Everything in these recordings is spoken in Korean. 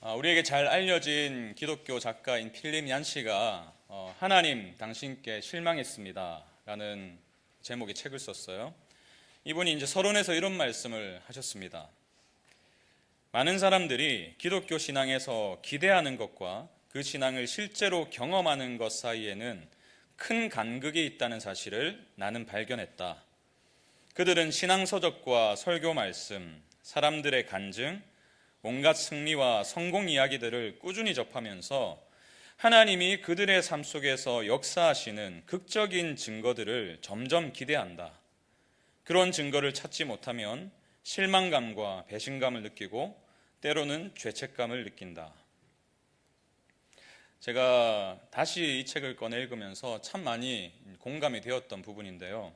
우리에게 잘 알려진 기독교 작가인 필립 얀시가 하나님 당신께 실망했습니다 라는 제목의 책을 썼어요. 이분이 이제 서론에서 이런 말씀을 하셨습니다. 많은 사람들이 기독교 신앙에서 기대하는 것과 그 신앙을 실제로 경험하는 것 사이에는 큰 간극이 있다는 사실을 나는 발견했다. 그들은 신앙서적과 설교 말씀, 사람들의 간증, 온갖 승리와 성공 이야기들을 꾸준히 접하면서 하나님이 그들의 삶 속에서 역사하시는 극적인 증거들을 점점 기대한다. 그런 증거를 찾지 못하면 실망감과 배신감을 느끼고 때로는 죄책감을 느낀다. 제가 다시 이 책을 꺼내 읽으면서 참 많이 공감이 되었던 부분인데요.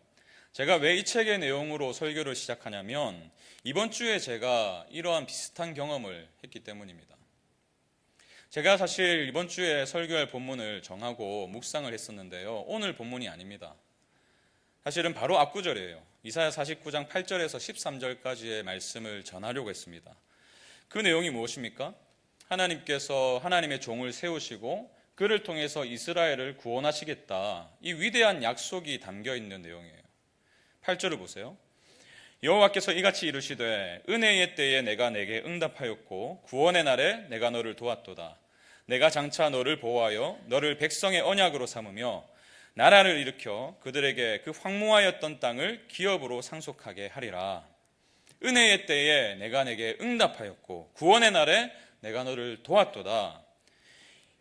제가 왜 이 책의 내용으로 설교를 시작하냐면 이번 주에 제가 이러한 비슷한 경험을 했기 때문입니다. 제가 사실 이번 주에 설교할 본문을 정하고 묵상을 했었는데요. 오늘 본문이 아닙니다. 사실은 바로 앞구절이에요. 이사야 49장 8절에서 13절까지의 말씀을 전하려고 했습니다. 그 내용이 무엇입니까? 하나님께서 하나님의 종을 세우시고 그를 통해서 이스라엘을 구원하시겠다. 이 위대한 약속이 담겨 있는 내용이에요. 8절을 보세요. 여호와께서 이같이 이르시되 은혜의 때에 내가 내게 응답하였고 구원의 날에 내가 너를 도왔도다. 내가 장차 너를 보호하여 너를 백성의 언약으로 삼으며 나라를 일으켜 그들에게 그 황무하였던 땅을 기업으로 상속하게 하리라. 은혜의 때에 내가 내게 응답하였고 구원의 날에 내가 너를 도왔도다.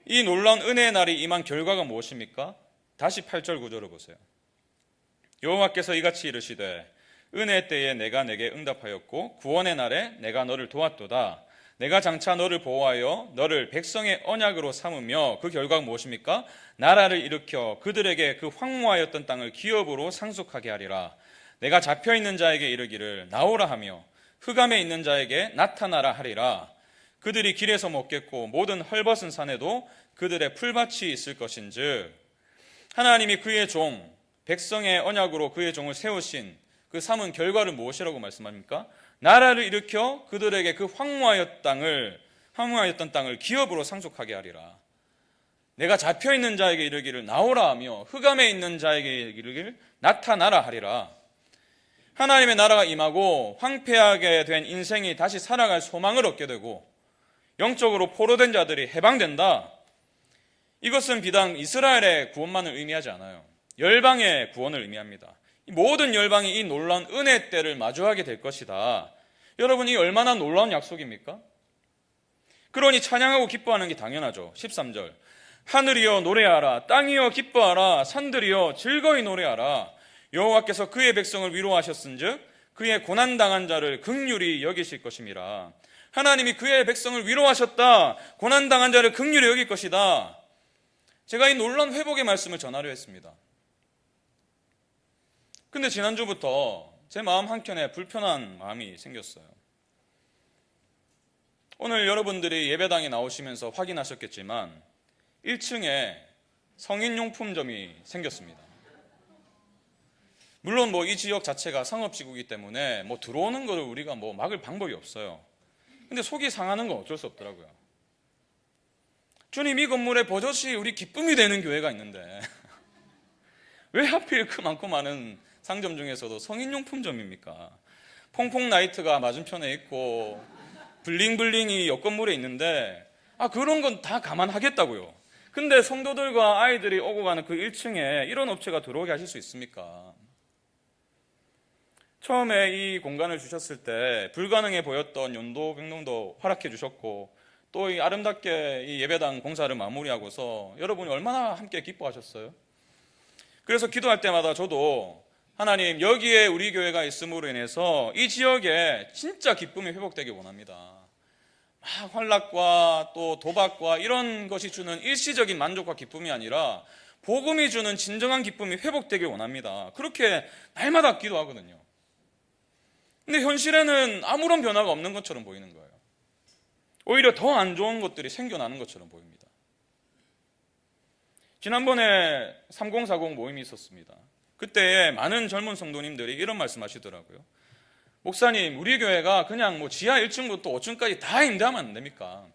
이 놀라운 은혜의 날이 임한 결과가 무엇입니까? 다시 8절 구절을 보세요. 여호와께서 이같이 이르시되 은혜의 때에 내가 내게 응답하였고 구원의 날에 내가 너를 도왔도다. 내가 장차 너를 보호하여 너를 백성의 언약으로 삼으며 그 결과가 무엇입니까? 나라를 일으켜 그들에게 그 황무하였던 땅을 기업으로 상속하게 하리라. 내가 잡혀있는 자에게 이르기를 나오라 하며 흑암에 있는 자에게 나타나라 하리라. 그들이 길에서 먹겠고 모든 헐벗은 산에도 그들의 풀밭이 있을 것인즉 하나님이 그의 종 백성의 언약으로 그의 종을 세우신 그 삼은 결과를 무엇이라고 말씀합니까? 나라를 일으켜 그들에게 그 황무하였던 땅을 기업으로 상속하게 하리라. 내가 잡혀있는 자에게 이르기를 나오라 하며 흑암에 있는 자에게 이르기를 나타나라 하리라. 하나님의 나라가 임하고 황폐하게 된 인생이 다시 살아갈 소망을 얻게 되고 영적으로 포로된 자들이 해방된다. 이것은 비단 이스라엘의 구원만을 의미하지 않아요. 열방의 구원을 의미합니다. 모든 열방이 이 놀라운 은혜 때를 마주하게 될 것이다. 여러분, 이 얼마나 놀라운 약속입니까? 그러니 찬양하고 기뻐하는 게 당연하죠. 13절 하늘이여 노래하라, 땅이여 기뻐하라, 산들이여 즐거이 노래하라. 여호와께서 그의 백성을 위로하셨은즉 그의 고난당한 자를 긍휼히 여기실 것임이라. 하나님이 그의 백성을 위로하셨다. 고난당한 자를 긍휼히 여길 것이다. 제가 이 놀라운 회복의 말씀을 전하려 했습니다. 근데 지난주부터 제 마음 한켠에 불편한 마음이 생겼어요. 오늘 여러분들이 예배당에 나오시면서 확인하셨겠지만 1층에 성인용품점이 생겼습니다. 물론 이 지역 자체가 상업지구이기 때문에 들어오는 거를 우리가 막을 방법이 없어요. 근데 속이 상하는 건 어쩔 수 없더라고요. 주님, 이 건물에 버젓이 우리 기쁨이 되는 교회가 있는데 왜 하필 그 많고 많은 상점 중에서도 성인용품점입니까? 퐁퐁나이트가 맞은편에 있고 블링블링이 옆 건물에 있는데 그런 건 다 감안하겠다고요. 근데 성도들과 아이들이 오고 가는 그 1층에 이런 업체가 들어오게 하실 수 있습니까? 처음에 이 공간을 주셨을 때 불가능해 보였던 연도 변경도 허락해 주셨고 또 이 아름답게 이 예배당 공사를 마무리하고서 여러분이 얼마나 함께 기뻐하셨어요? 그래서 기도할 때마다 저도 하나님, 여기에 우리 교회가 있음으로 인해서 이 지역에 진짜 기쁨이 회복되기 원합니다. 환락과 또 도박과 이런 것이 주는 일시적인 만족과 기쁨이 아니라 복음이 주는 진정한 기쁨이 회복되길 원합니다. 그렇게 날마다 기도하거든요. 근데 현실에는 아무런 변화가 없는 것처럼 보이는 거예요. 오히려 더 안 좋은 것들이 생겨나는 것처럼 보입니다. 지난번에 3040 모임이 있었습니다. 그때 많은 젊은 성도님들이 이런 말씀하시더라고요. 목사님, 우리 교회가 그냥 지하 1층부터 5층까지 다 임대하면 안 됩니까?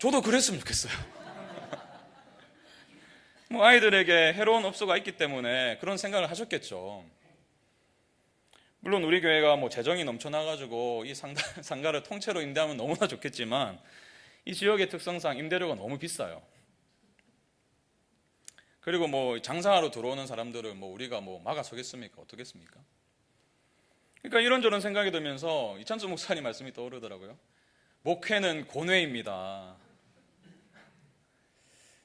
저도 그랬으면 좋겠어요. 뭐 아이들에게 해로운 업소가 있기 때문에 그런 생각을 하셨겠죠. 물론 우리 교회가 뭐 재정이 넘쳐나가지고 이 상가를 통째로 임대하면 너무나 좋겠지만 이 지역의 특성상 임대료가 너무 비싸요. 그리고 뭐 장사하러 들어오는 사람들을 뭐 우리가 뭐 막아서겠습니까? 어떻겠습니까? 그러니까 이런저런 생각이 들면서 이찬수 목사님 말씀이 떠오르더라고요. 목회는 고뇌입니다.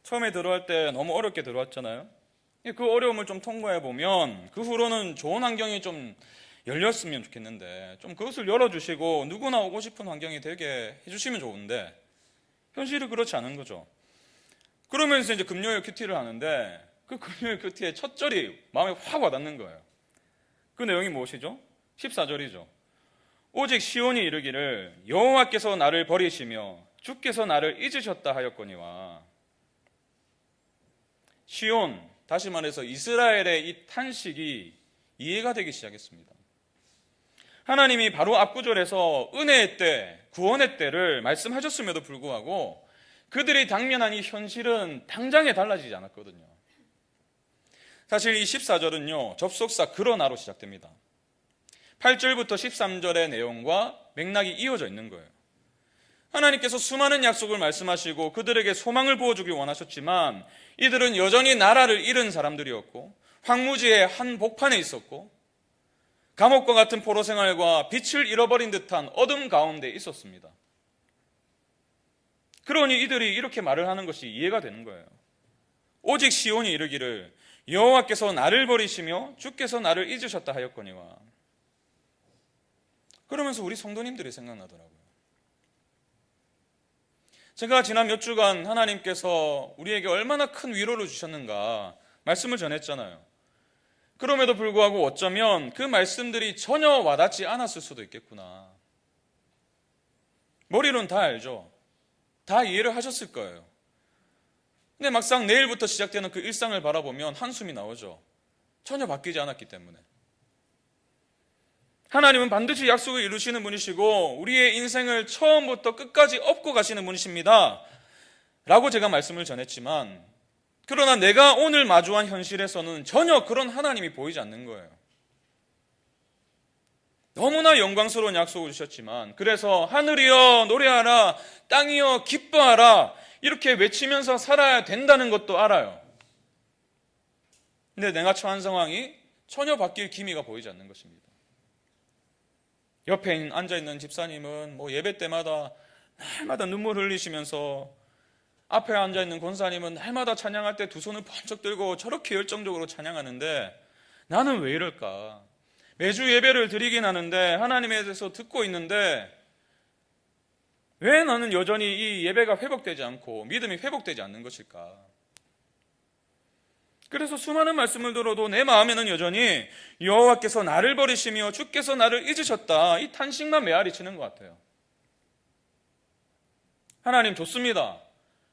처음에 들어갈 때 너무 어렵게 들어왔잖아요. 그 어려움을 좀 통과해 보면 그 후로는 좋은 환경이 좀 열렸으면 좋겠는데 좀 그것을 열어주시고 누구나 오고 싶은 환경이 되게 해주시면 좋은데 현실이 그렇지 않은 거죠. 그러면서 이제 금요일 큐티를 하는데 그 금요일 큐티의 첫 절이 마음에 확 와닿는 거예요. 그 내용이 무엇이죠? 14절이죠. 오직 시온이 이르기를 여호와께서 나를 버리시며 주께서 나를 잊으셨다 하였거니와. 시온, 다시 말해서 이스라엘의 이 탄식이 이해가 되기 시작했습니다. 하나님이 바로 앞구절에서 은혜의 때, 구원의 때를 말씀하셨음에도 불구하고 그들이 당면한 이 현실은 당장에 달라지지 않았거든요. 사실 이 14절은요, 접속사 그러나로 시작됩니다. 8절부터 13절의 내용과 맥락이 이어져 있는 거예요. 하나님께서 수많은 약속을 말씀하시고 그들에게 소망을 부어주길 원하셨지만 이들은 여전히 나라를 잃은 사람들이었고 황무지의 한 복판에 있었고 감옥과 같은 포로 생활과 빛을 잃어버린 듯한 어둠 가운데 있었습니다. 그러니 이들이 이렇게 말을 하는 것이 이해가 되는 거예요. 오직 시온이 이르기를 여호와께서 나를 버리시며 주께서 나를 잊으셨다 하였거니와. 그러면서 우리 성도님들이 생각나더라고요. 제가 지난 몇 주간 하나님께서 우리에게 얼마나 큰 위로를 주셨는가 말씀을 전했잖아요. 그럼에도 불구하고 어쩌면 그 말씀들이 전혀 와닿지 않았을 수도 있겠구나. 머리로는 다 알죠. 다 이해를 하셨을 거예요. 근데 막상 내일부터 시작되는 그 일상을 바라보면 한숨이 나오죠. 전혀 바뀌지 않았기 때문에. 하나님은 반드시 약속을 이루시는 분이시고 우리의 인생을 처음부터 끝까지 업고 가시는 분이십니다 라고 제가 말씀을 전했지만, 그러나 내가 오늘 마주한 현실에서는 전혀 그런 하나님이 보이지 않는 거예요. 너무나 영광스러운 약속을 주셨지만, 그래서 하늘이여 노래하라, 땅이여 기뻐하라 이렇게 외치면서 살아야 된다는 것도 알아요. 근데 내가 처한 상황이 전혀 바뀔 기미가 보이지 않는 것입니다. 옆에 앉아있는 집사님은 뭐 예배 때마다 날마다 눈물 흘리시면서, 앞에 앉아있는 권사님은 날마다 찬양할 때 두 손을 번쩍 들고 저렇게 열정적으로 찬양하는데 나는 왜 이럴까? 매주 예배를 드리긴 하는데 하나님에 대해서 듣고 있는데 왜 나는 여전히 이 예배가 회복되지 않고 믿음이 회복되지 않는 것일까? 그래서 수많은 말씀을 들어도 내 마음에는 여전히 여호와께서 나를 버리시며 주께서 나를 잊으셨다, 이 탄식만 메아리치는 것 같아요. 하나님 좋습니다.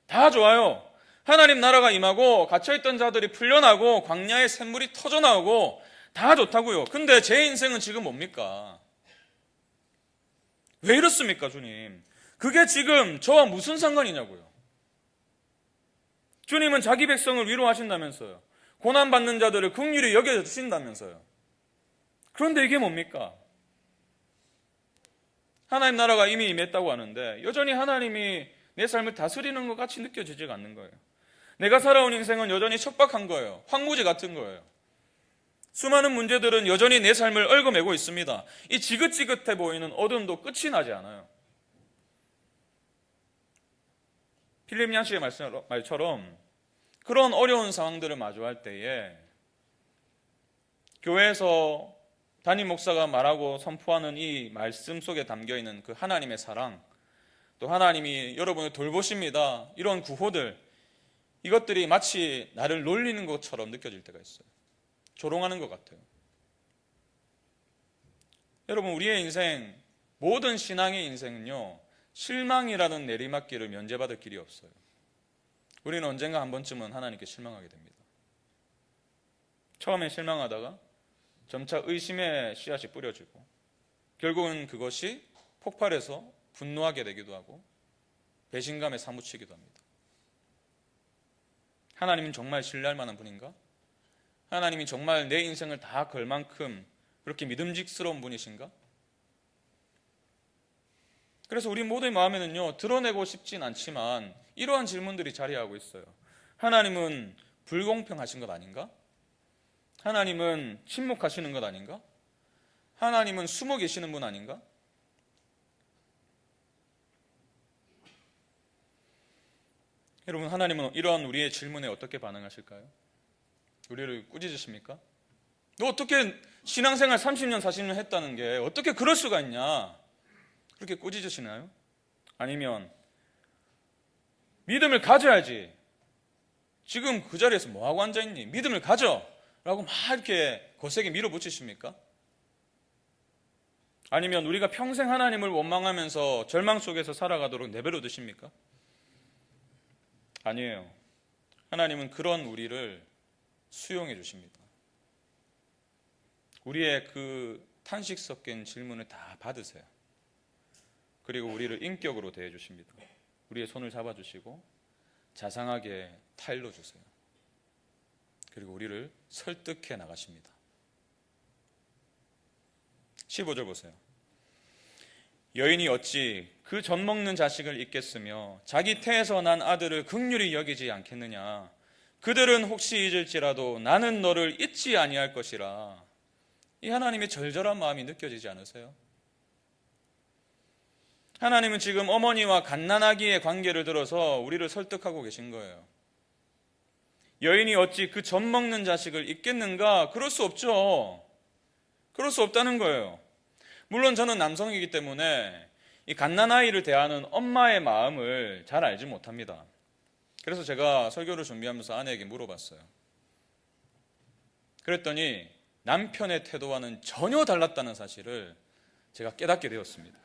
다 좋아요. 하나님 나라가 임하고 갇혀있던 자들이 풀려나고 광야의 샘물이 터져나오고 다 좋다고요. 근데 제 인생은 지금 뭡니까? 왜 이렇습니까, 주님? 그게 지금 저와 무슨 상관이냐고요. 주님은 자기 백성을 위로하신다면서요. 고난받는 자들을 긍휼히 여겨주신다면서요. 그런데 이게 뭡니까? 하나님 나라가 이미 임했다고 하는데 여전히 하나님이 내 삶을 다스리는 것 같이 느껴지지가 않는 거예요. 내가 살아온 인생은 여전히 척박한 거예요. 황무지 같은 거예요. 수많은 문제들은 여전히 내 삶을 얽어매고 있습니다. 이 지긋지긋해 보이는 어둠도 끝이 나지 않아요. 필립 얀시의 말처럼 그런 어려운 상황들을 마주할 때에 교회에서 담임 목사가 말하고 선포하는 이 말씀 속에 담겨있는 그 하나님의 사랑, 또 하나님이 여러분을 돌보십니다, 이런 구호들, 이것들이 마치 나를 놀리는 것처럼 느껴질 때가 있어요. 조롱하는 것 같아요. 여러분, 우리의 인생, 모든 신앙의 인생은요, 실망이라는 내리막길을 면제받을 길이 없어요. 우리는 언젠가 한 번쯤은 하나님께 실망하게 됩니다. 처음에 실망하다가 점차 의심의 씨앗이 뿌려지고 결국은 그것이 폭발해서 분노하게 되기도 하고 배신감에 사무치기도 합니다. 하나님은 정말 신뢰할 만한 분인가? 하나님이 정말 내 인생을 다 걸 만큼 그렇게 믿음직스러운 분이신가? 그래서 우리 모두의 마음에는요, 드러내고 싶진 않지만 이러한 질문들이 자리하고 있어요. 하나님은 불공평하신 것 아닌가? 하나님은 침묵하시는 것 아닌가? 하나님은 숨어 계시는 분 아닌가? 여러분, 하나님은 이러한 우리의 질문에 어떻게 반응하실까요? 우리를 꾸짖으십니까? 너 어떻게 신앙생활 30년, 40년 했다는 게 어떻게 그럴 수가 있냐? 그렇게 꾸짖으시나요? 아니면 믿음을 가져야지. 지금 그 자리에서 뭐하고 앉아있니? 믿음을 가져! 라고 막 이렇게 거세게 밀어붙이십니까? 아니면 우리가 평생 하나님을 원망하면서 절망 속에서 살아가도록 내버려 두십니까? 아니에요. 하나님은 그런 우리를 수용해 주십니다. 우리의 그 탄식 섞인 질문을 다 받으세요. 그리고 우리를 인격으로 대해 주십니다. 우리의 손을 잡아주시고 자상하게 타일러 주세요. 그리고 우리를 설득해 나가십니다. 15절 보세요. 여인이 어찌 그 젖 먹는 자식을 잊겠으며 자기 태에서 난 아들을 긍휼히 여기지 않겠느냐. 그들은 혹시 잊을지라도 나는 너를 잊지 아니할 것이라. 이 하나님의 절절한 마음이 느껴지지 않으세요? 하나님은 지금 어머니와 갓난아기의 관계를 들어서 우리를 설득하고 계신 거예요. 여인이 어찌 그 젖 먹는 자식을 잊겠는가? 그럴 수 없죠. 그럴 수 없다는 거예요. 물론 저는 남성이기 때문에 이 갓난아이를 대하는 엄마의 마음을 잘 알지 못합니다. 그래서 제가 설교를 준비하면서 아내에게 물어봤어요. 그랬더니 남편의 태도와는 전혀 달랐다는 사실을 제가 깨닫게 되었습니다.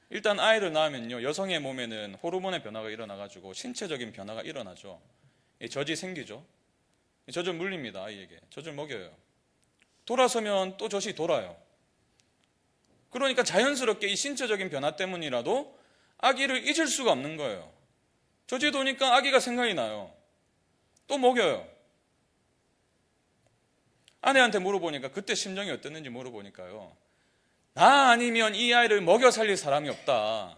일단 아이를 낳으면요, 여성의 몸에는 호르몬의 변화가 일어나가지고 신체적인 변화가 일어나죠. 젖이 생기죠. 젖을 물립니다. 아이에게 젖을 먹여요. 돌아서면 또 젖이 돌아요. 그러니까 자연스럽게 이 신체적인 변화 때문이라도 아기를 잊을 수가 없는 거예요. 젖이 도니까 아기가 생각이 나요. 또 먹여요. 아내한테 물어보니까 그때 심정이 어땠는지 물어보니까요, 나 아니면 이 아이를 먹여 살릴 사람이 없다.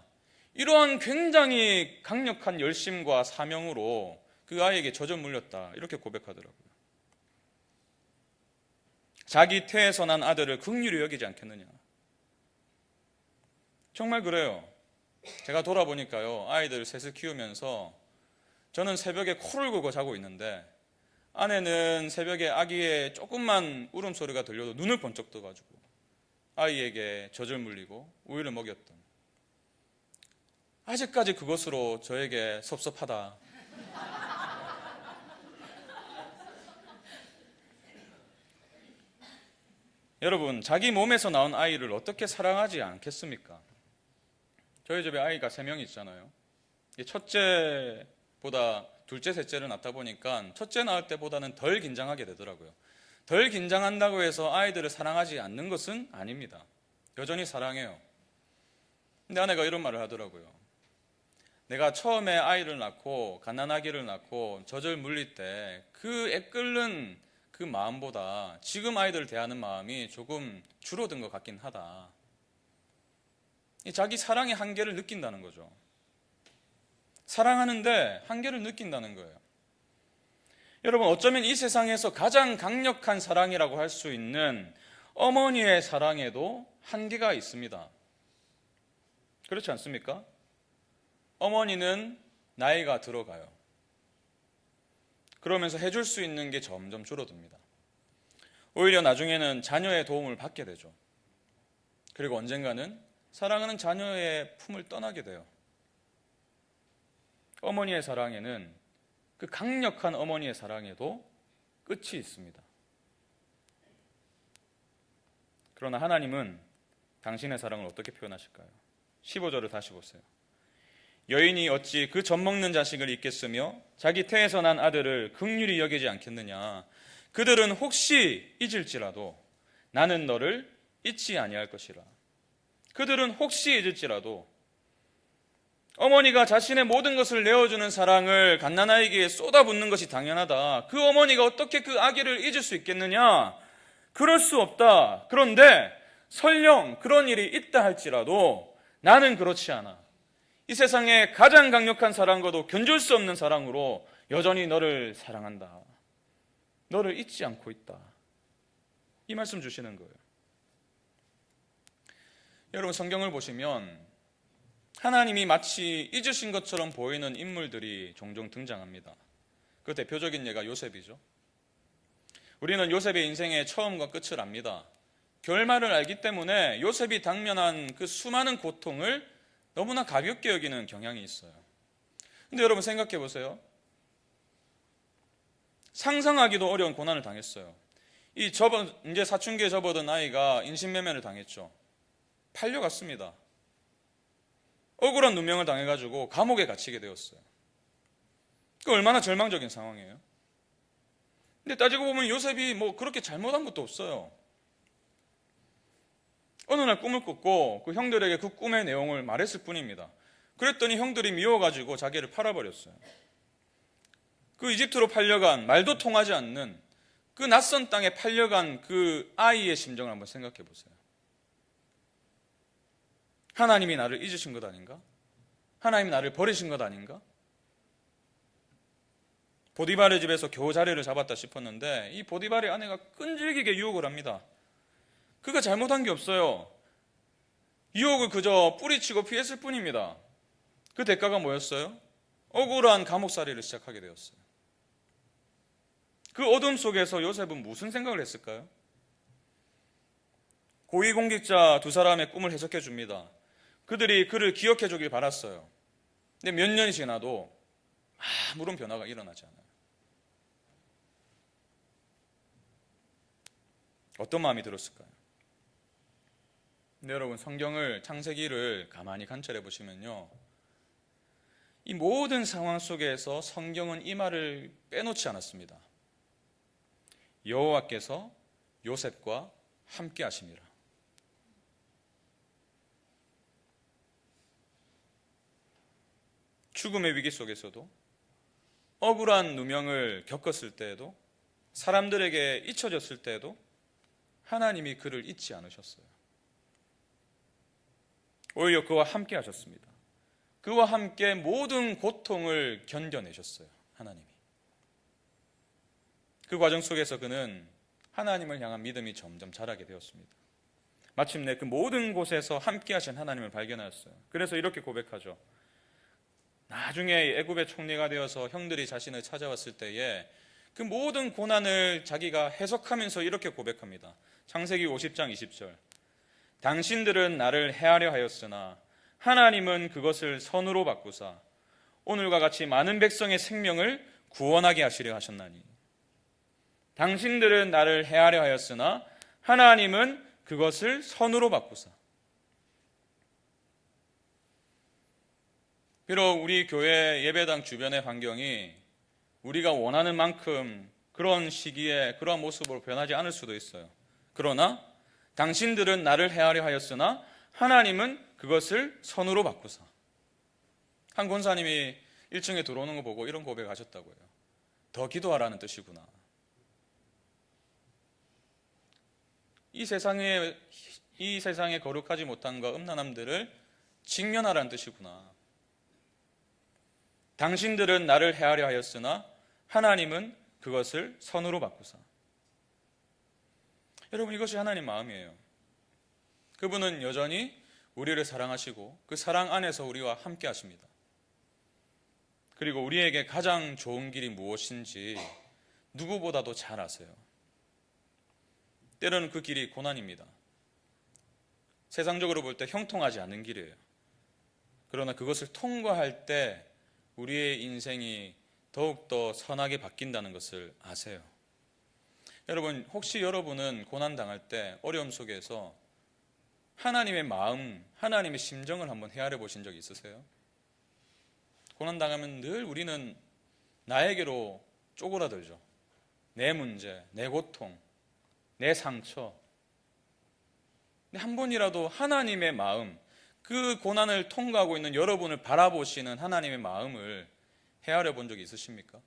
이러한 굉장히 강력한 열심과 사명으로 그 아이에게 젖을 물렸다. 이렇게 고백하더라고요. 자기 태에서 난 아들을 긍휼히 여기지 않겠느냐. 정말 그래요. 제가 돌아보니까요, 아이들 셋을 키우면서 저는 새벽에 코를 골고 자고 있는데 아내는 새벽에 아기의 조금만 울음소리가 들려도 눈을 번쩍 떠가지고 아이에게 젖을 물리고 우유를 먹였던, 아직까지 그것으로 저에게 섭섭하다. 여러분, 자기 몸에서 나온 아이를 어떻게 사랑하지 않겠습니까? 저희 집에 아이가 3명이 있잖아요. 첫째보다 둘째, 셋째를 낳다 보니까 첫째 낳을 때보다는 덜 긴장하게 되더라고요. 덜 긴장한다고 해서 아이들을 사랑하지 않는 것은 아닙니다. 여전히 사랑해요. 근데 아내가 이런 말을 하더라고요. 내가 처음에 아이를 낳고 갓난아기를 낳고 젖을 물릴 때 그 애끓는 그 마음보다 지금 아이들을 대하는 마음이 조금 줄어든 것 같긴 하다. 자기 사랑의 한계를 느낀다는 거죠. 사랑하는데 한계를 느낀다는 거예요. 여러분, 어쩌면 이 세상에서 가장 강력한 사랑이라고 할 수 있는 어머니의 사랑에도 한계가 있습니다. 그렇지 않습니까? 어머니는 나이가 들어가요. 그러면서 해줄 수 있는 게 점점 줄어듭니다. 오히려 나중에는 자녀의 도움을 받게 되죠. 그리고 언젠가는 사랑하는 자녀의 품을 떠나게 돼요. 어머니의 사랑에는, 그 강력한 어머니의 사랑에도 끝이 있습니다. 그러나 하나님은 당신의 사랑을 어떻게 표현하실까요? 15절을 다시 보세요. 여인이 어찌 그 젖 먹는 자식을 잊겠으며 자기 태에서 난 아들을 긍휼히 여기지 않겠느냐. 그들은 혹시 잊을지라도 나는 너를 잊지 아니할 것이라. 그들은 혹시 잊을지라도, 어머니가 자신의 모든 것을 내어주는 사랑을 갓난아이에게 쏟아붓는 것이 당연하다. 그 어머니가 어떻게 그 아기를 잊을 수 있겠느냐? 그럴 수 없다. 그런데 설령 그런 일이 있다 할지라도 나는 그렇지 않아. 이 세상에 가장 강력한 사랑과도 견줄 수 없는 사랑으로 여전히 너를 사랑한다. 너를 잊지 않고 있다. 이 말씀 주시는 거예요. 여러분, 성경을 보시면 하나님이 마치 잊으신 것처럼 보이는 인물들이 종종 등장합니다. 그 대표적인 예가 요셉이죠. 우리는 요셉의 인생의 처음과 끝을 압니다. 결말을 알기 때문에 요셉이 당면한 그 수많은 고통을 너무나 가볍게 여기는 경향이 있어요. 근데 여러분 생각해 보세요. 상상하기도 어려운 고난을 당했어요. 이제 사춘기에 접어든 아이가 인신매매를 당했죠. 팔려갔습니다. 억울한 누명을 당해가지고 감옥에 갇히게 되었어요. 그 얼마나 절망적인 상황이에요. 근데 따지고 보면 요셉이 그렇게 잘못한 것도 없어요. 어느 날 꿈을 꿨고 그 형들에게 그 꿈의 내용을 말했을 뿐입니다. 그랬더니 형들이 미워가지고 자기를 팔아버렸어요. 그 이집트로 팔려간, 말도 통하지 않는 그 낯선 땅에 팔려간 그 아이의 심정을 한번 생각해 보세요. 하나님이 나를 잊으신 것 아닌가? 하나님이 나를 버리신 것 아닌가? 보디발의 집에서 겨우 자리를 잡았다 싶었는데 이 보디발의 아내가 끈질기게 유혹을 합니다. 그가 잘못한 게 없어요. 유혹을 그저 뿌리치고 피했을 뿐입니다. 그 대가가 뭐였어요? 억울한 감옥살이를 시작하게 되었어요. 그 어둠 속에서 요셉은 무슨 생각을 했을까요? 고위공직자 두 사람의 꿈을 해석해 줍니다. 그들이 그를 기억해 주길 바랐어요. 근데 몇 년이 지나도 아무런 변화가 일어나지 않아요. 어떤 마음이 들었을까요? 근데 여러분, 성경을, 창세기를 가만히 관찰해 보시면요, 이 모든 상황 속에서 성경은 이 말을 빼놓지 않았습니다. 여호와께서 요셉과 함께 하심이라. 죽음의 위기 속에서도, 억울한 누명을 겪었을 때에도, 사람들에게 잊혀졌을 때에도 하나님이 그를 잊지 않으셨어요. 오히려 그와 함께 하셨습니다. 그와 함께 모든 고통을 견뎌내셨어요. 하나님이. 그 과정 속에서 그는 하나님을 향한 믿음이 점점 자라게 되었습니다. 마침내 그 모든 곳에서 함께 하신 하나님을 발견하였어요. 그래서 이렇게 고백하죠. 나중에 애굽의 총리가 되어서 형들이 자신을 찾아왔을 때에 그 모든 고난을 자기가 해석하면서 이렇게 고백합니다. 창세기 50장 20절. 당신들은 나를 해하려 하였으나 하나님은 그것을 선으로 바꾸사 오늘과 같이 많은 백성의 생명을 구원하게 하시려 하셨나니. 당신들은 나를 해하려 하였으나 하나님은 그것을 선으로 바꾸사. 비록 우리 교회 예배당 주변의 환경이 우리가 원하는 만큼 그런 시기에 그러한 모습으로 변하지 않을 수도 있어요. 그러나 당신들은 나를 해하려 하였으나 하나님은 그것을 선으로 바꾸사. 한 권사님이 1층에 들어오는 거 보고 이런 고백하셨다고요. 더 기도하라는 뜻이구나. 이 세상에 거룩하지 못함과 음란함들을 직면하라는 뜻이구나. 당신들은 나를 해하려 하였으나 하나님은 그것을 선으로 바꾸사. 여러분, 이것이 하나님 마음이에요. 그분은 여전히 우리를 사랑하시고 그 사랑 안에서 우리와 함께 하십니다. 그리고 우리에게 가장 좋은 길이 무엇인지 누구보다도 잘 아세요. 때로는 그 길이 고난입니다. 세상적으로 볼 때 형통하지 않은 길이에요. 그러나 그것을 통과할 때 우리의 인생이 더욱더 선하게 바뀐다는 것을 아세요. 여러분, 혹시 여러분은 고난당할 때 어려움 속에서 하나님의 마음, 하나님의 심정을 한번 헤아려 보신 적이 있으세요? 고난당하면 늘 우리는 나에게로 쪼그라들죠. 내 문제, 내 고통, 내 상처. 근데 한 번이라도 하나님의 마음, 그 고난을 통과하고 있는 여러분을 바라보시는 하나님의 마음을 헤아려 본 적이 있으십니까?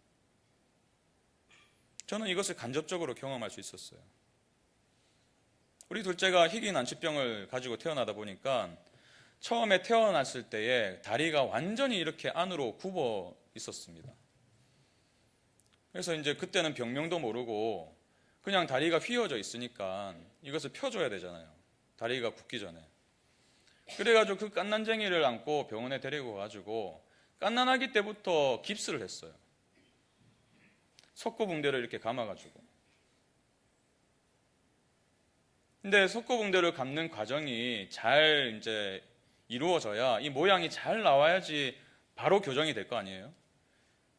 저는 이것을 간접적으로 경험할 수 있었어요. 우리 둘째가 희귀 난치병을 가지고 태어나다 보니까 처음에 태어났을 때에 다리가 완전히 이렇게 안으로 굽어 있었습니다. 그래서 이제 그때는 병명도 모르고 그냥 다리가 휘어져 있으니까 이것을 펴줘야 되잖아요. 다리가 굽기 전에. 그래가지고 그 갓난쟁이를 안고 병원에 데리고 가가지고 갓난아기 때부터 깁스를 했어요. 석고붕대를 이렇게 감아가지고. 근데 석고붕대를 감는 과정이 잘 이제 이루어져야 이 모양이 잘 나와야지 바로 교정이 될 거 아니에요?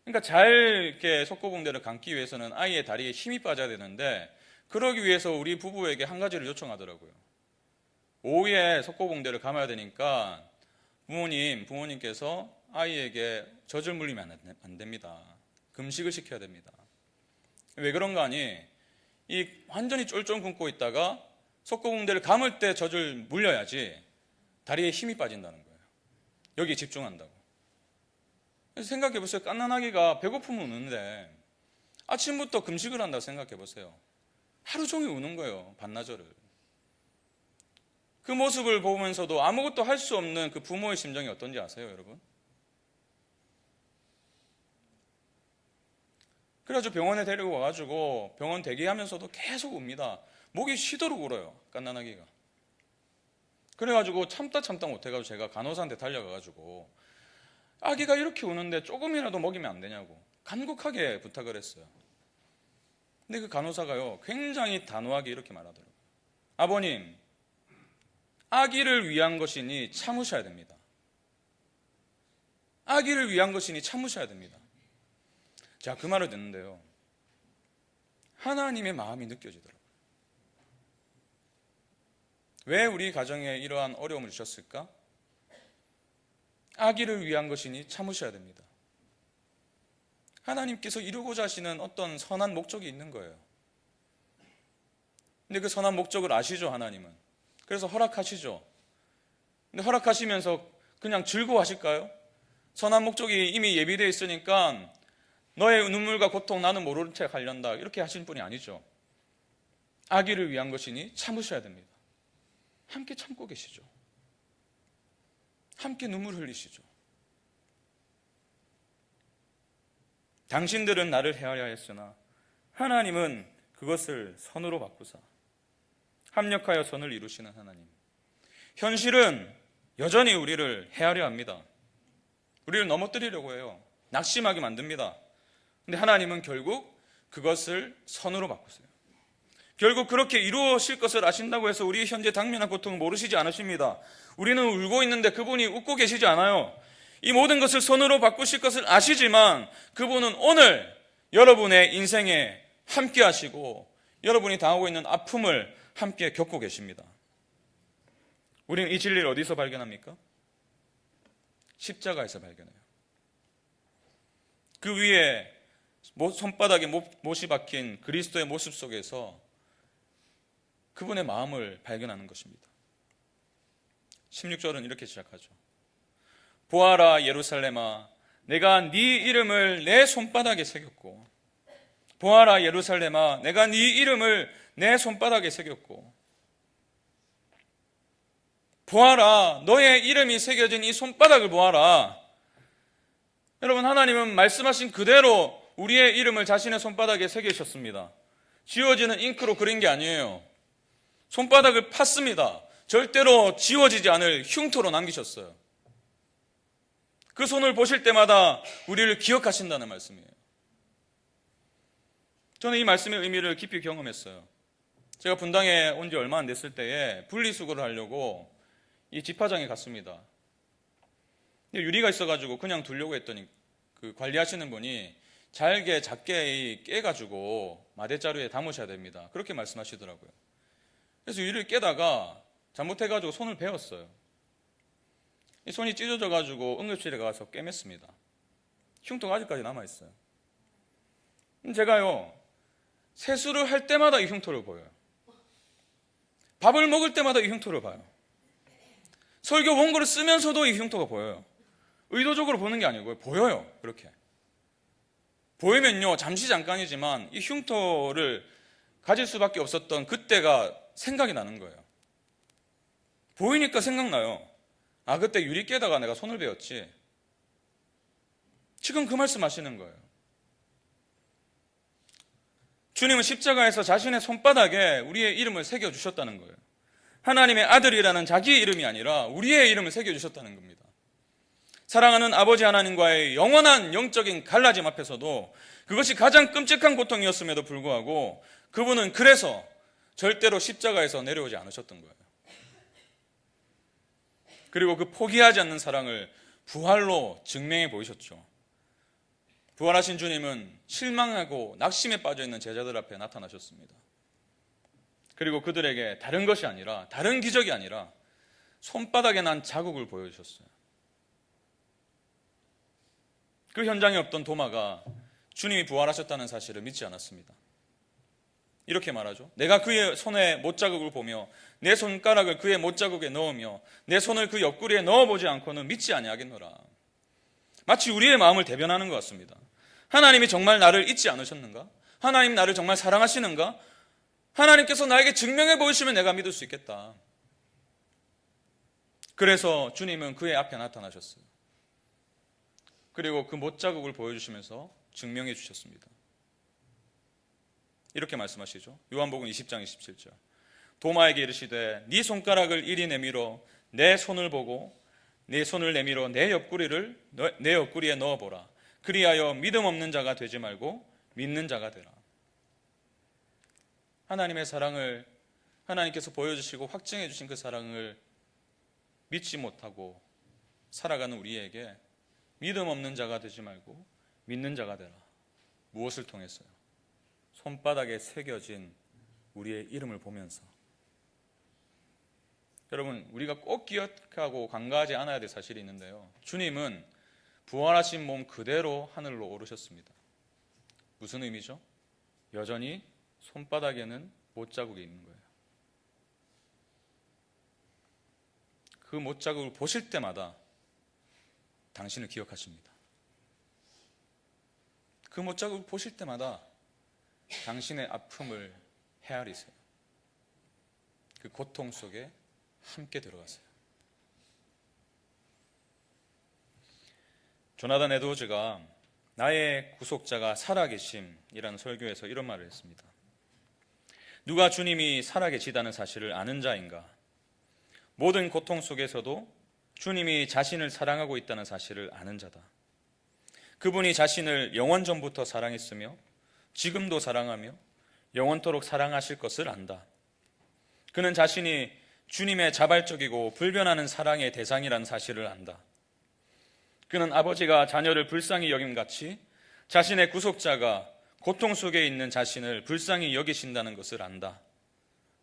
그러니까 잘 이렇게 석고붕대를 감기 위해서는 아이의 다리에 힘이 빠져야 되는데 그러기 위해서 우리 부부에게 한 가지를 요청하더라고요. 오후에 석고붕대를 감아야 되니까 부모님께서 아이에게 젖을 물리면 안 됩니다. 금식을 시켜야 됩니다. 왜 그런가 하니 이 완전히 쫄쫄 굶고 있다가 석고붕대를 감을 때 젖을 물려야지 다리에 힘이 빠진다는 거예요. 여기에 집중한다고. 그래서 생각해 보세요. 갓난아기가 배고프면 우는데 아침부터 금식을 한다고 생각해 보세요. 하루 종일 우는 거예요. 반나절을. 그 모습을 보면서도 아무것도 할 수 없는 그 부모의 심정이 어떤지 아세요, 여러분? 그래가지고 병원에 데리고 와가지고 병원 대기하면서도 계속 웁니다. 목이 쉬도록 울어요, 갓난아기가. 그래가지고 참다 못해가지고 제가 간호사한테 달려가가지고 아기가 이렇게 우는데 조금이라도 먹이면 안 되냐고 간곡하게 부탁을 했어요. 근데 그 간호사가요, 굉장히 단호하게 이렇게 말하더라고요. 아버님, 아기를 위한 것이니 참으셔야 됩니다. 아기를 위한 것이니 참으셔야 됩니다. 자, 그 말을 듣는데요, 하나님의 마음이 느껴지더라고요. 왜 우리 가정에 이러한 어려움을 주셨을까? 아기를 위한 것이니 참으셔야 됩니다. 하나님께서 이루고자 하시는 어떤 선한 목적이 있는 거예요. 근데 그 선한 목적을 아시죠, 하나님은? 그래서 허락하시죠. 근데 허락하시면서 그냥 즐거워하실까요? 선한 목적이 이미 예비되어 있으니까 너의 눈물과 고통 나는 모르는 척 하련다 이렇게 하신 분이 아니죠. 아기를 위한 것이니 참으셔야 됩니다. 함께 참고 계시죠. 함께 눈물 흘리시죠. 당신들은 나를 헤아려 했으나 하나님은 그것을 선으로 바꾸사 합력하여 선을 이루시는 하나님. 현실은 여전히 우리를 헤아려 합니다. 우리를 넘어뜨리려고 해요. 낙심하게 만듭니다. 근데 하나님은 결국 그것을 선으로 바꾸세요. 결국 그렇게 이루어질 것을 아신다고 해서 우리 현재 당면한 고통을 모르시지 않으십니다. 우리는 울고 있는데 그분이 웃고 계시지 않아요. 이 모든 것을 선으로 바꾸실 것을 아시지만 그분은 오늘 여러분의 인생에 함께 하시고 여러분이 당하고 있는 아픔을 함께 겪고 계십니다. 우리는 이 진리를 어디서 발견합니까? 십자가에서 발견해요. 그 위에 손바닥에 못이 박힌 그리스도의 모습 속에서 그분의 마음을 발견하는 것입니다. 16절은 이렇게 시작하죠. 보아라 예루살렘아, 내가 네 이름을 내 손바닥에 새겼고, 보아라 예루살렘아, 내가 네 이름을 내 손바닥에 새겼고, 보아라, 너의 이름이 새겨진 이 손바닥을 보아라. 여러분, 하나님은 말씀하신 그대로 우리의 이름을 자신의 손바닥에 새기셨습니다. 지워지는 잉크로 그린 게 아니에요. 손바닥을 팠습니다. 절대로 지워지지 않을 흉터로 남기셨어요. 그 손을 보실 때마다 우리를 기억하신다는 말씀이에요. 저는 이 말씀의 의미를 깊이 경험했어요. 제가 분당에 온 지 얼마 안 됐을 때에 분리수거를 하려고 이 집화장에 갔습니다. 근데 유리가 있어가지고 그냥 두려고 했더니 그 관리하시는 분이 잘게 작게 깨가지고 마대자루에 담으셔야 됩니다. 그렇게 말씀하시더라고요. 그래서 유리를 깨다가 잘못해가지고 손을 베었어요. 이 손이 찢어져가지고 응급실에 가서 꿰맸습니다. 흉터가 아직까지 남아있어요. 제가요, 세수를 할 때마다 이 흉터를 보여요. 밥을 먹을 때마다 이 흉터를 봐요. 설교 원고를 쓰면서도 이 흉터가 보여요. 의도적으로 보는 게 아니고요. 보여요. 그렇게. 보이면요, 잠깐이지만 이 흉터를 가질 수밖에 없었던 그때가 생각이 나는 거예요. 보이니까 생각나요. 아, 그때 유리 깨다가 내가 손을 베었지. 지금 그 말씀 하시는 거예요. 주님은 십자가에서 자신의 손바닥에 우리의 이름을 새겨주셨다는 거예요. 하나님의 아들이라는 자기의 이름이 아니라 우리의 이름을 새겨주셨다는 겁니다. 사랑하는 아버지 하나님과의 영원한 영적인 갈라짐 앞에서도 그것이 가장 끔찍한 고통이었음에도 불구하고 그분은 그래서 절대로 십자가에서 내려오지 않으셨던 거예요. 그리고 그 포기하지 않는 사랑을 부활로 증명해 보이셨죠. 부활하신 주님은 실망하고 낙심에 빠져있는 제자들 앞에 나타나셨습니다. 그리고 그들에게 다른 것이 아니라, 다른 기적이 아니라 손바닥에 난 자국을 보여주셨어요. 그 현장에 없던 도마가 주님이 부활하셨다는 사실을 믿지 않았습니다. 이렇게 말하죠. 내가 그의 손에 못자국을 보며 내 손가락을 그의 못자국에 넣으며 내 손을 그 옆구리에 넣어보지 않고는 믿지 아니하겠노라. 마치 우리의 마음을 대변하는 것 같습니다. 하나님이 정말 나를 잊지 않으셨는가? 하나님 나를 정말 사랑하시는가? 하나님께서 나에게 증명해 보이시면 내가 믿을 수 있겠다. 그래서 주님은 그의 앞에 나타나셨어요. 그리고 그 못자국을 보여주시면서 증명해 주셨습니다. 이렇게 말씀하시죠. 요한복음 20장 27절. 도마에게 이르시되 네 손가락을 이리 내밀어 내 손을 보고 네 손을 내밀어 내 옆구리에 넣어보라. 그리하여 믿음 없는 자가 되지 말고 믿는 자가 되라. 하나님의 사랑을 하나님께서 보여주시고 확증해 주신 그 사랑을 믿지 못하고 살아가는 우리에게 믿음 없는 자가 되지 말고 믿는 자가 되라. 무엇을 통해서요? 손바닥에 새겨진 우리의 이름을 보면서. 여러분, 우리가 꼭 기억하고 간과하지 않아야 될 사실이 있는데요. 주님은 부활하신 몸 그대로 하늘로 오르셨습니다. 무슨 의미죠? 여전히 손바닥에는 못자국이 있는 거예요. 그 못자국을 보실 때마다 당신을 기억하십니다. 그 못자국을 보실 때마다 당신의 아픔을 헤아리세요. 그 고통 속에 함께 들어가세요. 조나단 에드워즈가 나의 구속자가 살아계심이라는 설교에서 이런 말을 했습니다. 누가 주님이 살아계시다는 사실을 아는 자인가? 모든 고통 속에서도 주님이 자신을 사랑하고 있다는 사실을 아는 자다. 그분이 자신을 영원 전부터 사랑했으며 지금도 사랑하며 영원토록 사랑하실 것을 안다. 그는 자신이 주님의 자발적이고 불변하는 사랑의 대상이라는 사실을 안다. 그는 아버지가 자녀를 불쌍히 여김같이 자신의 구속자가 고통 속에 있는 자신을 불쌍히 여기신다는 것을 안다.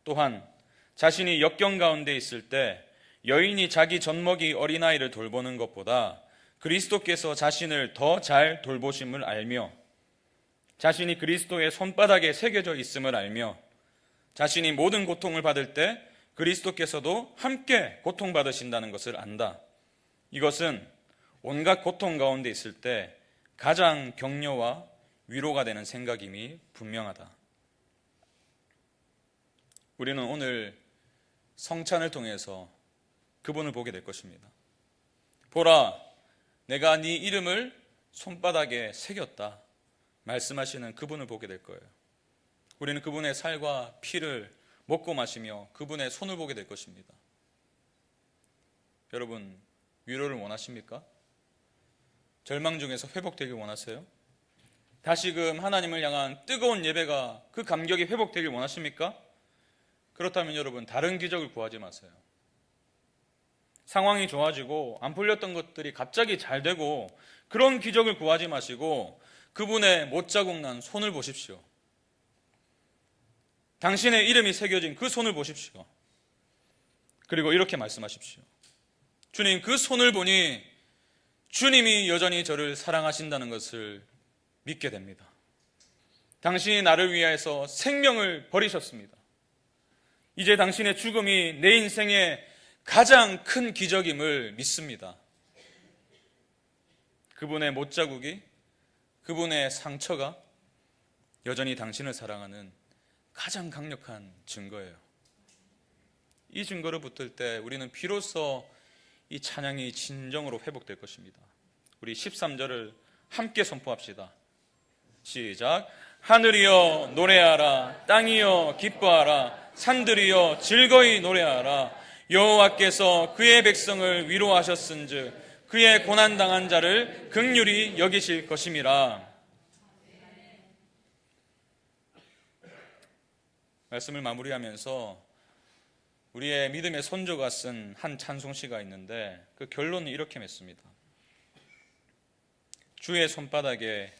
또한 자신이 역경 가운데 있을 때 여인이 자기 젖먹이 어린아이를 돌보는 것보다 그리스도께서 자신을 더 잘 돌보심을 알며 자신이 그리스도의 손바닥에 새겨져 있음을 알며 자신이 모든 고통을 받을 때 그리스도께서도 함께 고통받으신다는 것을 안다. 이것은 온갖 고통 가운데 있을 때 가장 격려와 위로가 되는 생각임이 분명하다. 우리는 오늘 성찬을 통해서 그분을 보게 될 것입니다. 보라, 내가 네 이름을 손바닥에 새겼다 말씀하시는 그분을 보게 될 거예요. 우리는 그분의 살과 피를 먹고 마시며 그분의 손을 보게 될 것입니다. 여러분, 위로를 원하십니까? 절망 중에서 회복되길 원하세요? 다시금 하나님을 향한 뜨거운 예배가 그 감격이 회복되길 원하십니까? 그렇다면 여러분, 다른 기적을 구하지 마세요. 상황이 좋아지고 안 풀렸던 것들이 갑자기 잘 되고 그런 기적을 구하지 마시고 그분의 못자국 난 손을 보십시오. 당신의 이름이 새겨진 그 손을 보십시오. 그리고 이렇게 말씀하십시오. 주님, 그 손을 보니 주님이 여전히 저를 사랑하신다는 것을 믿게 됩니다. 당신이 나를 위해서 생명을 버리셨습니다. 이제 당신의 죽음이 내 인생의 가장 큰 기적임을 믿습니다. 그분의 못자국이, 그분의 상처가 여전히 당신을 사랑하는 가장 강력한 증거예요. 이 증거를 붙들 때 우리는 비로소 이 찬양이 진정으로 회복될 것입니다. 우리 13절을 함께 선포합시다. 시작. 하늘이여 노래하라, 땅이여 기뻐하라, 산들이여 즐거이 노래하라. 여호와께서 그의 백성을 위로하셨은즉 그의 고난당한 자를 긍휼히 여기실 것임이라. 말씀을 마무리하면서 우리의 믿음의 선조가 쓴 한 찬송시가 있는데 그 결론은 이렇게 맺습니다. 주의 손바닥에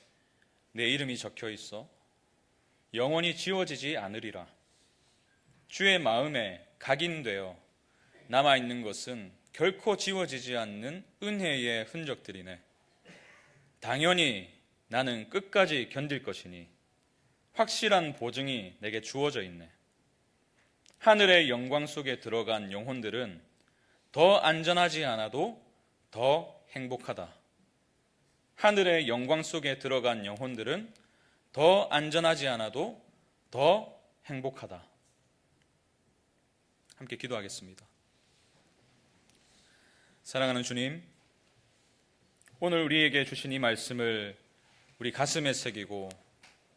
내 이름이 적혀 있어 영원히 지워지지 않으리라. 주의 마음에 각인되어 남아있는 것은 결코 지워지지 않는 은혜의 흔적들이네. 당연히 나는 끝까지 견딜 것이니 확실한 보증이 내게 주어져 있네. 하늘의 영광 속에 들어간 영혼들은 더 안전하지 않아도 더 행복하다. 하늘의 영광 속에 들어간 영혼들은 더 안전하지 않아도 더 행복하다. 함께 기도하겠습니다. 사랑하는 주님, 오늘 우리에게 주신 이 말씀을 우리 가슴에 새기고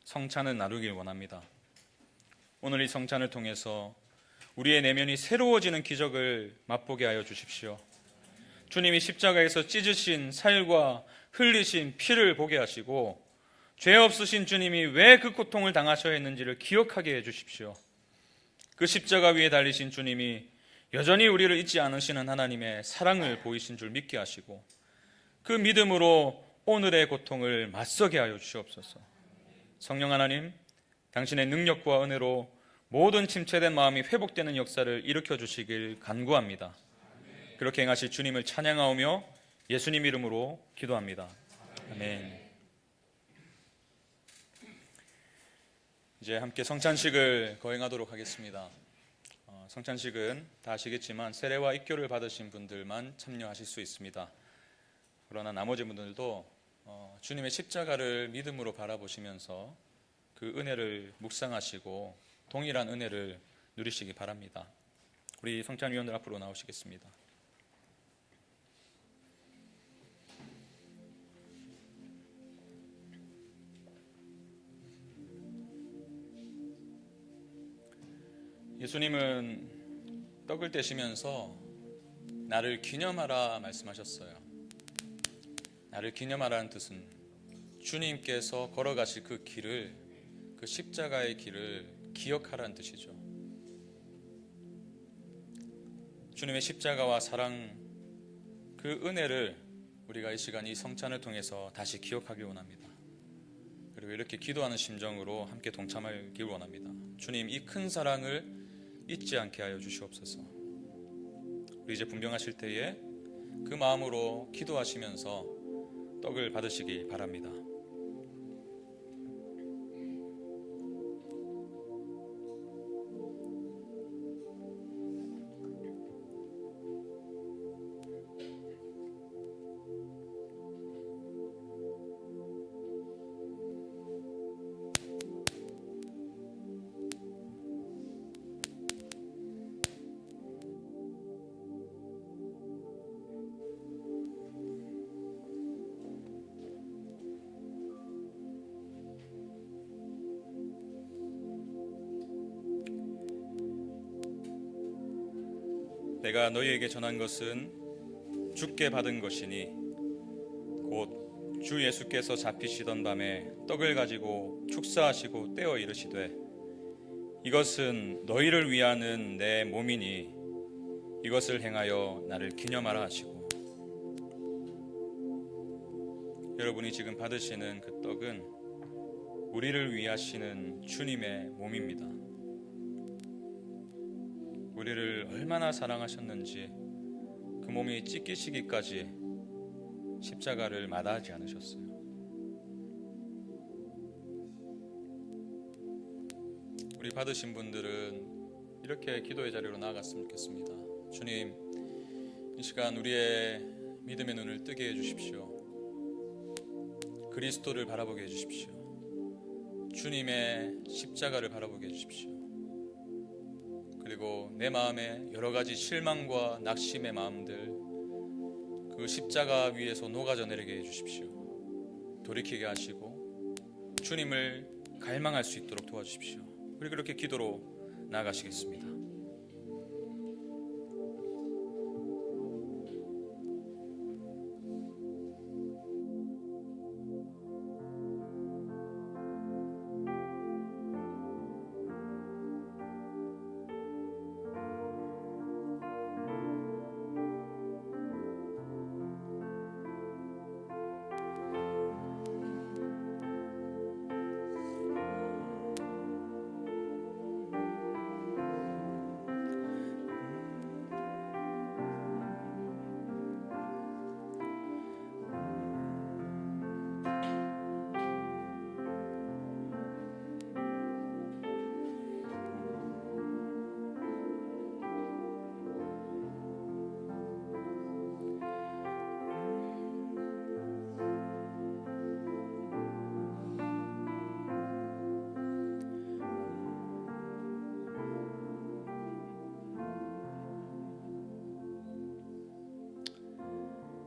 성찬을 나누길 원합니다. 오늘 이 성찬을 통해서 우리의 내면이 새로워지는 기적을 맛보게 하여 주십시오. 주님이 십자가에서 찢으신 살과 흘리신 피를 보게 하시고 죄 없으신 주님이 왜 그 고통을 당하셔야 했는지를 기억하게 해 주십시오. 그 십자가 위에 달리신 주님이 여전히 우리를 잊지 않으시는 하나님의 사랑을 보이신 줄 믿게 하시고 그 믿음으로 오늘의 고통을 맞서게 하여 주시옵소서. 성령 하나님, 당신의 능력과 은혜로 모든 침체된 마음이 회복되는 역사를 일으켜 주시길 간구합니다. 그렇게 행하실 주님을 찬양하오며 예수님 이름으로 기도합니다. 아멘. 이제 함께 성찬식을 거행하도록 하겠습니다. 성찬식은 다 아시겠지만 세례와 입교를 받으신 분들만 참여하실 수 있습니다. 그러나 나머지 분들도 주님의 십자가를 믿음으로 바라보시면서 그 은혜를 묵상하시고 동일한 은혜를 누리시기 바랍니다. 우리 성찬위원들 앞으로 나오시겠습니다. 예수님은 떡을 떼시면서 나를 기념하라 말씀하셨어요. 나를 기념하라는 뜻은 주님께서 걸어가실 그 길을, 그 십자가의 길을 기억하라는 뜻이죠. 주님의 십자가와 사랑, 그 은혜를 우리가 이 시간 이 성찬을 통해서 다시 기억하길 원합니다. 그리고 이렇게 기도하는 심정으로 함께 동참하길 원합니다. 주님, 이 큰 사랑을 잊지 않게 하여 주시옵소서. 우리 이제 분병하실 때에 그 마음으로 기도하시면서 떡을 받으시기 바랍니다. 내가 너희에게 전한 것은 주께 받은 것이니 곧 주 예수께서 잡히시던 밤에 떡을 가지고 축사하시고 떼어 이르시되 이것은 너희를 위하는 내 몸이니 이것을 행하여 나를 기념하라 하시고. 여러분이 지금 받으시는 그 떡은 우리를 위하시는 주님의 몸입니다. 우리를 얼마나 사랑하셨는지 그 몸이 찢기시기까지 십자가를 마다하지 않으셨어요. 우리 받으신 분들은 이렇게 기도의 자리로 나아갔으면 좋겠습니다. 주님, 이 시간 우리의 믿음의 눈을 뜨게 해주십시오. 그리스도를 바라보게 해주십시오. 주님의 십자가를 바라보게 해주십시오. 그리고 내 마음에 여러 가지 실망과 낙심의 마음들, 그 십자가 위에서 녹아져 내리게 해주십시오. 돌이키게 하시고 주님을 갈망할 수 있도록 도와주십시오. 우리 그렇게 기도로 나아가시겠습니다.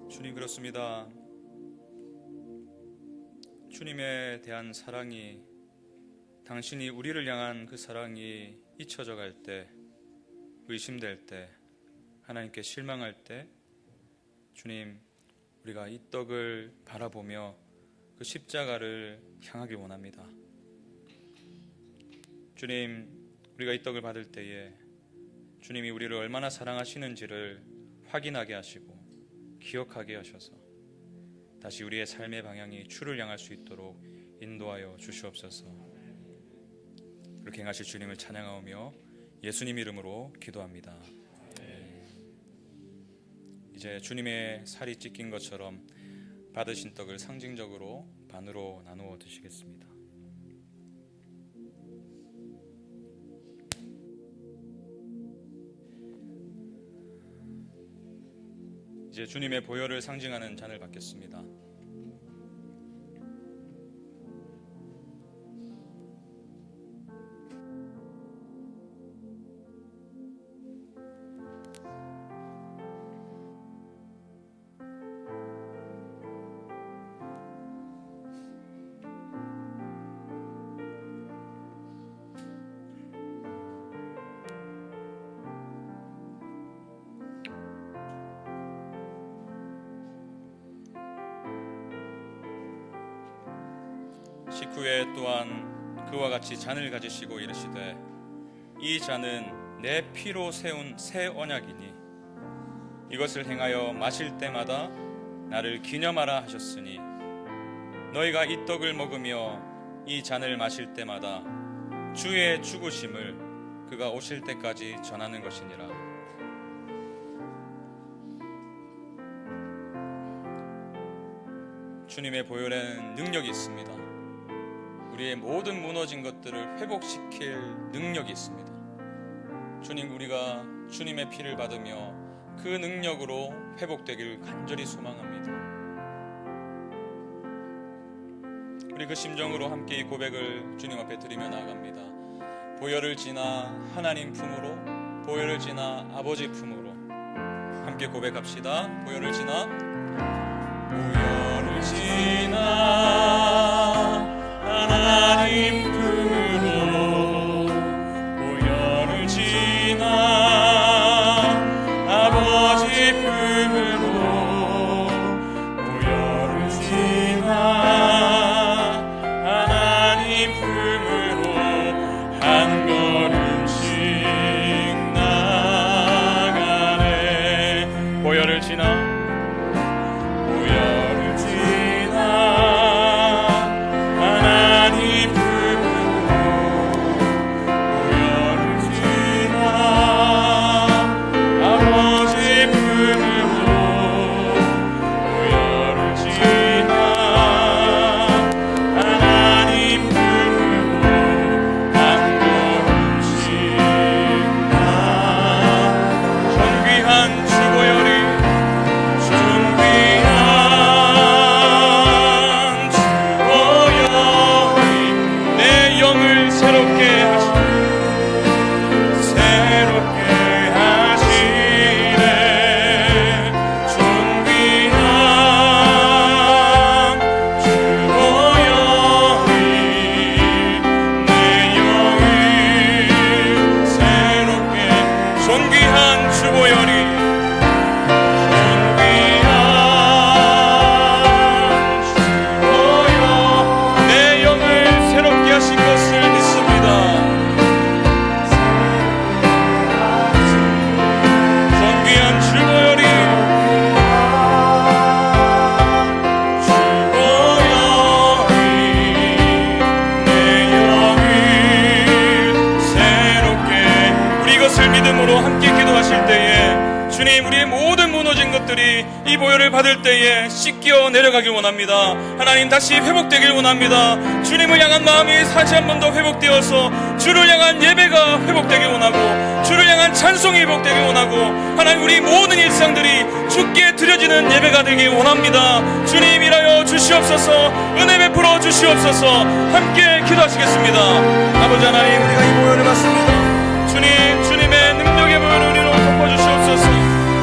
주님, 그렇습니다. 주님에 대한 사랑이, 당신이 우리를 향한 그 사랑이 잊혀져 갈 때, 의심될 때, 하나님께 실망할 때, 주님, 우리가 이 떡을 바라보며 그 십자가를 향하길 원합니다. 주님, 우리가 이 떡을 받을 때에 주님이 우리를 얼마나 사랑하시는지를 확인하게 하시고 기억하게 하셔서 다시 우리의 삶의 방향이 주를 향할 수 있도록 인도하여 주시옵소서. 그렇게 행하실 주님을 찬양하며 예수님 이름으로 기도합니다. 이제 주님의 살이 찢긴 것처럼 받으신 떡을 상징적으로 반으로 나누어 드시겠습니다. 이제 주님의 보혈을 상징하는 잔을 받겠습니다. 식후에 또한 그와 같이 잔을 가지시고 이르시되 이 잔은 내 피로 세운 새 언약이니 이것을 행하여 마실 때마다 나를 기념하라 하셨으니 너희가 이 떡을 먹으며 이 잔을 마실 때마다 주의 죽으심을 그가 오실 때까지 전하는 것이니라. 주님의 보혈에는 능력이 있습니다. 우리의 모든 무너진 것들을 회복시킬 능력이 있습니다. 주님, 우리가 주님의 피를 받으며 그 능력으로 회복되길 간절히 소망합니다. 우리 그 심정으로 함께 이 고백을 주님 앞에 드리며 나아갑니다. 보혈을 지나 하나님 품으로, 보혈을 지나 아버지 품으로 함께 고백합시다. 보혈을 지나, 보혈을 지나 하나님 품으로, 보혈을 지나 아버지 품으로, 보혈을 지나 하나님 품으로 한 걸음씩 나가네. 보혈을 지나, 보혈을 지나 주 보혈이 이 보혈을 받을 때에 씻겨 내려가길 원합니다. 하나님, 다시 회복되길 원합니다. 주님을 향한 마음이 다시 한 번 더 회복되어서 주를 향한 예배가 회복되길 원하고, 주를 향한 찬송이 회복되길 원하고, 하나님, 우리 모든 일상들이 주께 드려지는 예배가 되길 원합니다. 주님, 일하여 주시옵소서. 은혜 베풀어 주시옵소서. 함께 기도하시겠습니다. 아버지 하나님, 우리가 이 보혈을 받습니다. 주님의 능력의 보혈을 우리로 덮어주시옵소서.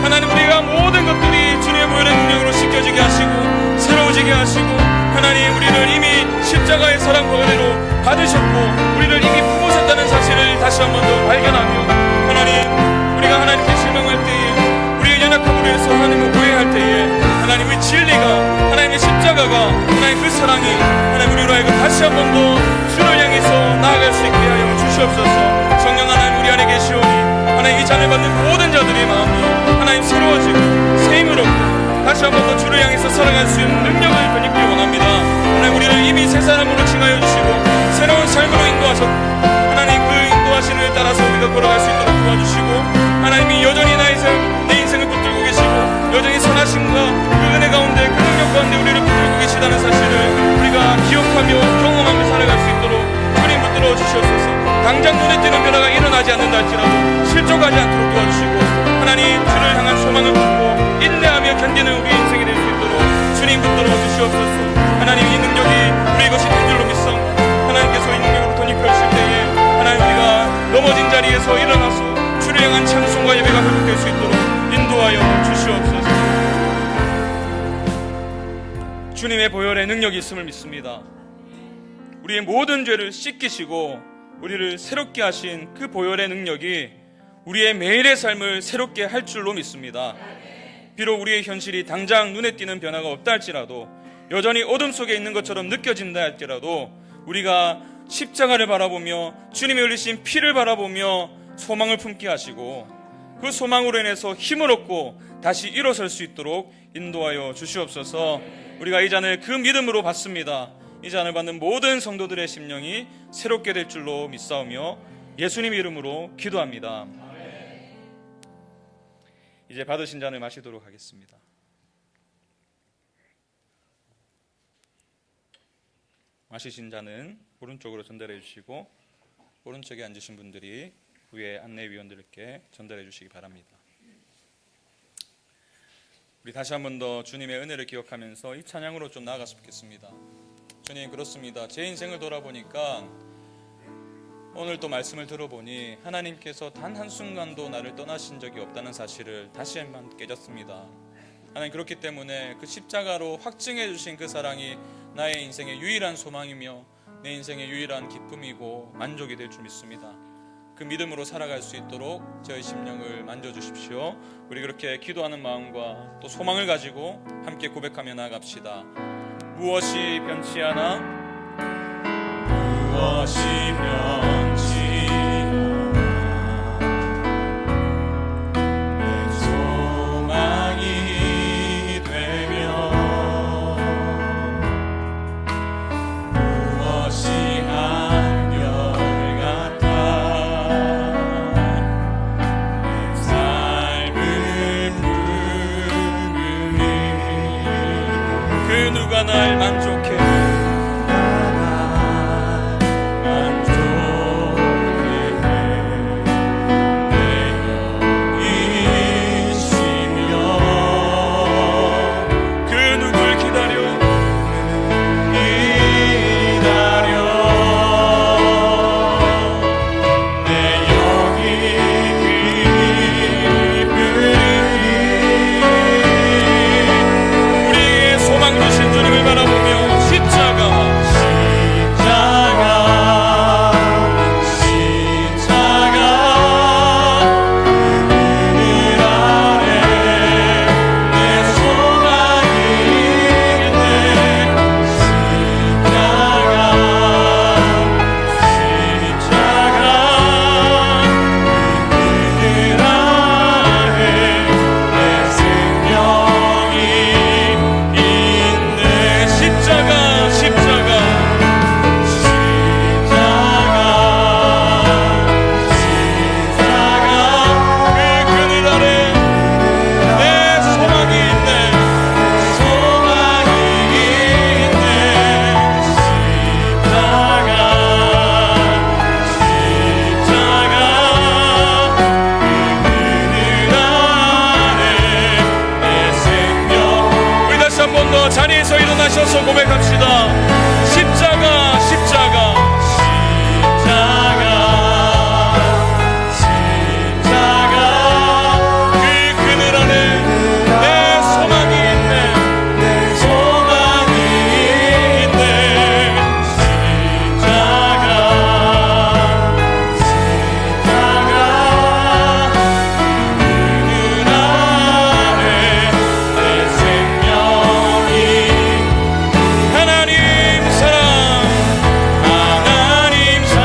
하나님, 우리가 모든 것들이 주님의 보혈의 능력으로 씻겨지게 하시고 새로워지게 하시고, 하나님, 우리를 이미 십자가의 사랑과 은혜로 받으셨고 우리를 이미 품으셨다는 사실을 다시 한 번 더 발견하며, 하나님, 우리가 하나님께 실망할 때에, 우리의 연약함으로 해서 하나님을 오해할 때에, 하나님의 진리가, 하나님의 십자가가, 하나님 그 사랑이 하나님 우리로 하여금 다시 한 번 더 주를 향해서 나아갈 수 있게 하여 주시옵소서. 성령 하나님, 우리 안에 계시오니 하나님, 이 잔을 받는 모든 자들의 마음이 하나님 새로워지고 새 힘을 얻고 다시 한 번 더 주를 향해서 살아갈 수 있는 능력을 덧입기 원합니다. 하나님, 우리를 이미 새 사람으로 칭하여 주시고 새로운 삶으로 인도하셨고, 하나님 그 인도하시는 따라서 우리가 걸어갈 수 있도록 도와주시고, 하나님이 여전히 내 인생을 붙들고 계시고 여전히 선하심과 그 은혜 가운데, 그 능력 가운데 우리를 붙들고 계시다는 사실을 우리가 기억하며 경험하며 살아갈 수 있도록 주님 붙들어 주시옵소서. 당장 눈에 띄는 변화가 일어나지 않는다 할지라도 실족하지 않도록 도와주시고, 하나님, 주를 향한 소망을 품고 인내하며 견디는 우리 인생이 될 수 있도록 주님 붙들어 주시옵소서. 하나님, 이 능력이 우리 것이 된 줄로 믿사옵. 하나님께서 이 능력으로 덧입혀주실 때에 하나님, 우리가 넘어진 자리에서 일어나서 주를 향한 찬송과 예배가 회복될 수 있도록 인도하여 주시옵소서. 주님의 보혈의 능력이 있음을 믿습니다. 우리의 모든 죄를 씻기시고 우리를 새롭게 하신 그 보혈의 능력이 우리의 매일의 삶을 새롭게 할 줄로 믿습니다. 비록 우리의 현실이 당장 눈에 띄는 변화가 없다 할지라도, 여전히 어둠 속에 있는 것처럼 느껴진다 할지라도, 우리가 십자가를 바라보며 주님이 흘리신 피를 바라보며 소망을 품게 하시고 그 소망으로 인해서 힘을 얻고 다시 일어설 수 있도록 인도하여 주시옵소서. 우리가 이 잔을 그 믿음으로 받습니다. 이 잔을 받는 모든 성도들의 심령이 새롭게 될 줄로 믿사오며 예수님 이름으로 기도합니다. 이제 받으신 잔을 마시도록 하겠습니다. 마시신 잔은 오른쪽으로 전달해 주시고, 오른쪽에 앉으신 분들이 후에 안내위원들께 전달해 주시기 바랍니다. 우리 다시 한 번 더 주님의 은혜를 기억하면서 이 찬양으로 좀 나아갔으면 좋겠습니다. 주님, 그렇습니다. 제 인생을 돌아보니까 오늘 또 말씀을 들어보니 하나님께서 단 한순간도 나를 떠나신 적이 없다는 사실을 다시 한번 깨졌습니다. 하나님, 그렇기 때문에 그 십자가로 확증해 주신 그 사랑이 나의 인생의 유일한 소망이며 내 인생의 유일한 기쁨이고 만족이 될 줄 믿습니다. 그 믿음으로 살아갈 수 있도록 저희 심령을 만져주십시오. 우리 그렇게 기도하는 마음과 또 소망을 가지고 함께 고백하며 나아갑시다. 무엇이 변치 않아? 무엇이 변치 않아 내 소망이 되며, 무엇이 한결같아 내 삶을 부르니, 그 누가 날 만족해 주님을 바라보며 일어나셔서 고백합시다. 십자가, 십자가, 십자가, 십자가. 그 그늘 안에 내 소망이 있네. 내 소망이 있네. 십자가, 십자가. 그늘 안에 내 생명이. 하나님 사랑, 하나님 사랑,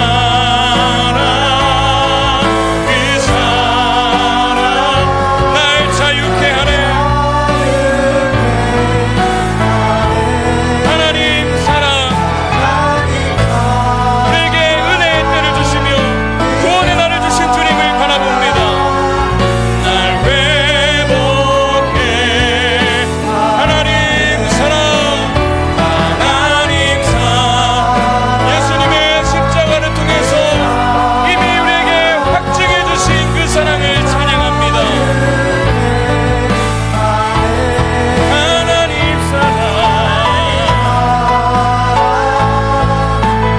그 사랑 날 자유케 하네. 하나님 사랑, 우리에게 은혜의 때를 주시며 구원의 날을 주신 주님을 바라봅니다. 날 회복해. 하나님 사랑, 하나님 사랑. 예수님의 십자가를 통해서 이미 우리에게 확증해 주신 그 사랑을 찬양합니다. 하나님 사랑,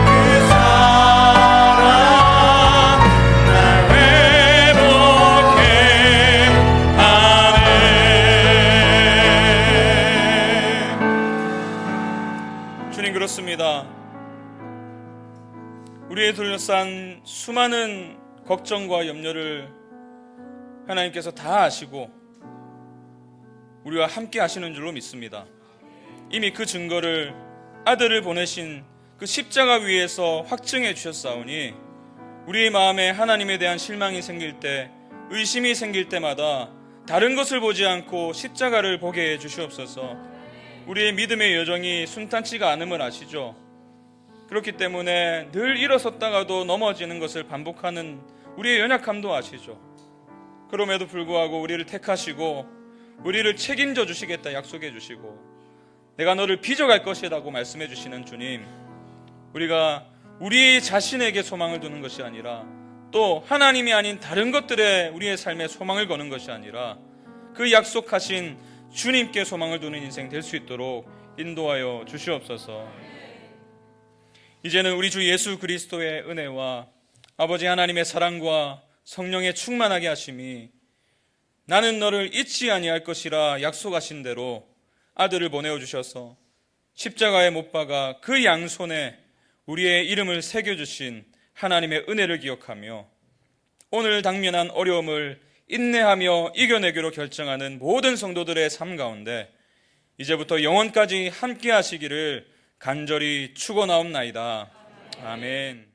그 사랑 날 회복해 하네. 주님, 그렇습니다. 우리의 둘러싼 수많은 걱정과 염려를 하나님께서 다 아시고 우리와 함께 하시는 줄로 믿습니다. 이미 그 증거를 아들을 보내신 그 십자가 위에서 확증해 주셨사오니 우리의 마음에 하나님에 대한 실망이 생길 때, 의심이 생길 때마다 다른 것을 보지 않고 십자가를 보게 해 주시옵소서. 우리의 믿음의 여정이 순탄치가 않음을 아시죠? 그렇기 때문에 늘 일어섰다가도 넘어지는 것을 반복하는 우리의 연약함도 아시죠? 그럼에도 불구하고 우리를 택하시고 우리를 책임져 주시겠다 약속해 주시고 내가 너를 빚어갈 것이라고 말씀해 주시는 주님, 우리가 우리 자신에게 소망을 두는 것이 아니라 또 하나님이 아닌 다른 것들에 우리의 삶에 소망을 거는 것이 아니라 그 약속하신 주님께 소망을 두는 인생 될 수 있도록 인도하여 주시옵소서. 이제는 우리 주 예수 그리스도의 은혜와 아버지 하나님의 사랑과 성령의 충만하게 하심이 나는 너를 잊지 아니할 것이라 약속하신 대로 아들을 보내어 주셔서 십자가에 못 박아 그 양손에 우리의 이름을 새겨주신 하나님의 은혜를 기억하며 오늘 당면한 어려움을 인내하며 이겨내기로 결정하는 모든 성도들의 삶 가운데 이제부터 영원까지 함께 하시기를 간절히 축원하옵나이다. 아멘.